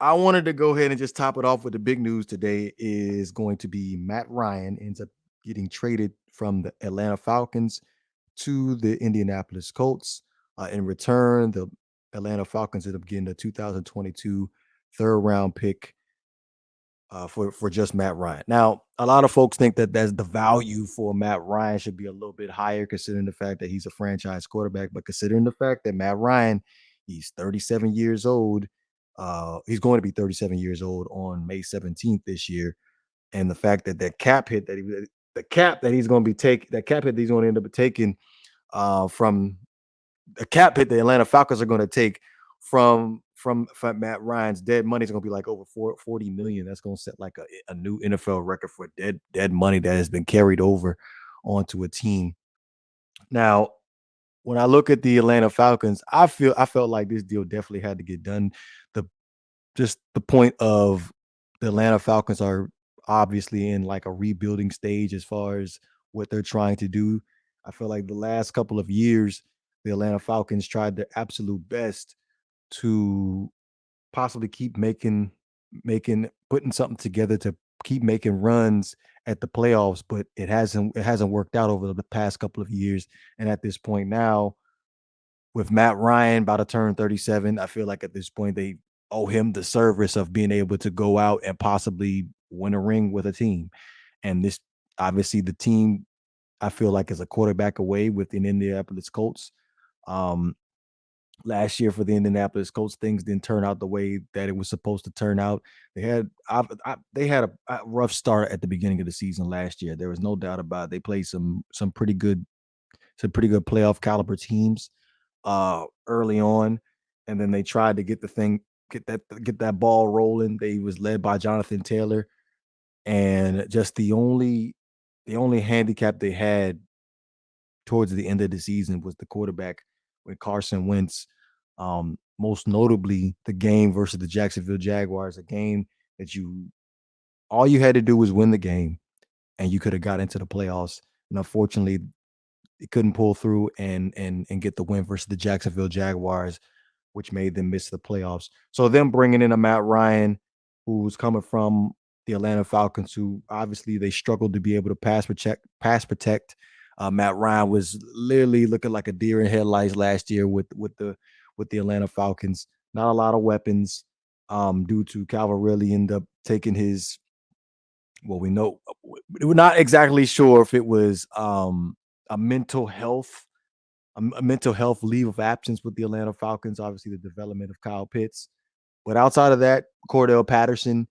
I wanted to go ahead and just top it off with the big news today is going to be Matt Ryan ends up getting traded from the Atlanta Falcons to the Indianapolis Colts. In return, the Atlanta Falcons end up getting a 2022 third round pick for just Matt Ryan. Now, a lot of folks think that that's the value for Matt Ryan should be a little bit higher, considering the fact that he's a franchise quarterback. But considering the fact that Matt Ryan, he's 37 years old, he's going to be 37 years old on May 17th this year, and the fact that the cap that he's going to be taking, that cap hit that he's going to end up taking from the cap hit the Atlanta Falcons are going to take from Matt Ryan's dead money is going to be like over 40 million. That's going to set like a new NFL record for dead money that has been carried over onto a team. Now, when I look at the Atlanta Falcons, I felt like this deal definitely had to get done. The just the point of the Atlanta Falcons are obviously in like a rebuilding stage as far as what they're trying to do. I feel like the last couple of years, the Atlanta Falcons tried their absolute best to possibly keep making putting something together to keep making runs at the playoffs, but it hasn't worked out over the past couple of years. And at this point now, with Matt Ryan about to turn 37, I feel like at this point they owe him the service of being able to go out and possibly win a ring with a team. And this obviously the team I feel like is a quarterback away with the Indianapolis Colts. Um, Last year for the Indianapolis Colts, things didn't turn out the way that it was supposed to turn out. They had a rough start at the beginning of the season last year. There was no doubt about it. They played some pretty good playoff caliber teams early on, and then they tried to get that ball rolling. They was led by Jonathan Taylor, and just the only handicap they had towards the end of the season was the quarterback with Carson Wentz. Most notably, the game versus the Jacksonville Jaguars, a game that you all you had to do was win the game, and you could have got into the playoffs. And unfortunately, it couldn't pull through and get the win versus the Jacksonville Jaguars, which made them miss the playoffs. So them bringing in a Matt Ryan, who's coming from the Atlanta Falcons, who obviously they struggled to be able to pass protect. Matt Ryan was literally looking like a deer in headlights last year with the Atlanta Falcons. Not a lot of weapons, due to Calvin really end up taking his. Well, we know we're not exactly sure if it was a mental health a mental health leave of absence with the Atlanta Falcons. Obviously, the development of Kyle Pitts, but outside of that, Cordell Patterson,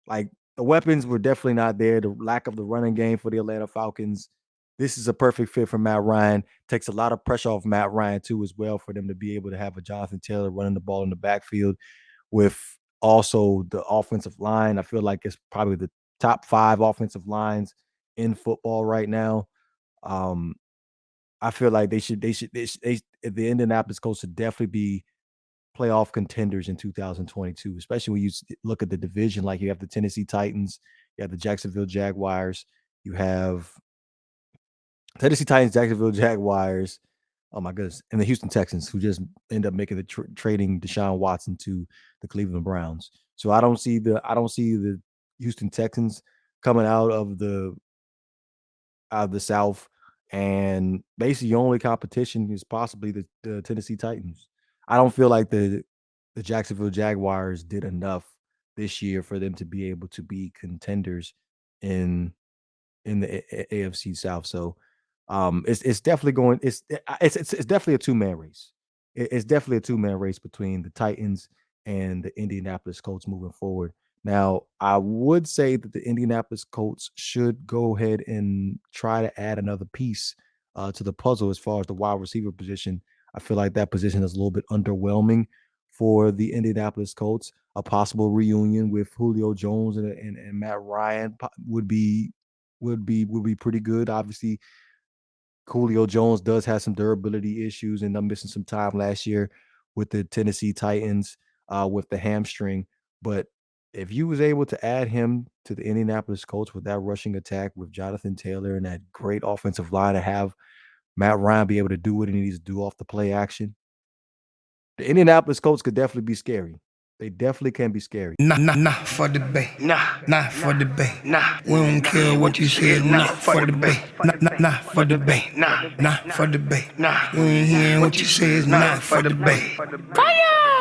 like the weapons were definitely not there. The lack of the running game for the Atlanta Falcons. This is a perfect fit for Matt Ryan. Takes a lot of pressure off Matt Ryan too, as well, for them to be able to have a Jonathan Taylor running the ball in the backfield with also the offensive line. I feel like it's probably the top five offensive lines in football right now. Um, I feel like the Indianapolis Colts should definitely be playoff contenders in 2022, especially when you look at the division. Like you have the Tennessee Titans, you have the Jacksonville Jaguars, you have Tennessee Titans, Jacksonville Jaguars. Oh my goodness, and the Houston Texans, who just end up making trading Deshaun Watson to the Cleveland Browns. So I don't see the Houston Texans coming out of the South, and basically your only competition is possibly the Tennessee Titans. I don't feel like the Jacksonville Jaguars did enough this year for them to be able to be contenders in in the AFC South. So it's definitely going. It's definitely a two-man race. It's definitely a two-man race between the Titans and the Indianapolis Colts moving forward. Now, I would say that the Indianapolis Colts should go ahead and try to add another piece to the puzzle as far as the wide receiver position. I feel like that position is a little bit underwhelming for the Indianapolis Colts. A possible reunion with Julio Jones and Matt Ryan would be pretty good. Obviously, Julio Jones does have some durability issues and I'm missing some time last year with the Tennessee Titans with the hamstring. But if you was able to add him to the Indianapolis Colts with that rushing attack with Jonathan Taylor and that great offensive line to have Matt Ryan be able to do what he needs to do off the play action, the Indianapolis Colts could definitely be scary. They definitely can be scary. Nah for the bay. Nah for the bay. We don't care what you said. Nah for the bay. Nah for the bay. Nah for the bay. We ain't hearing what you said. Nah for the bay. Fire!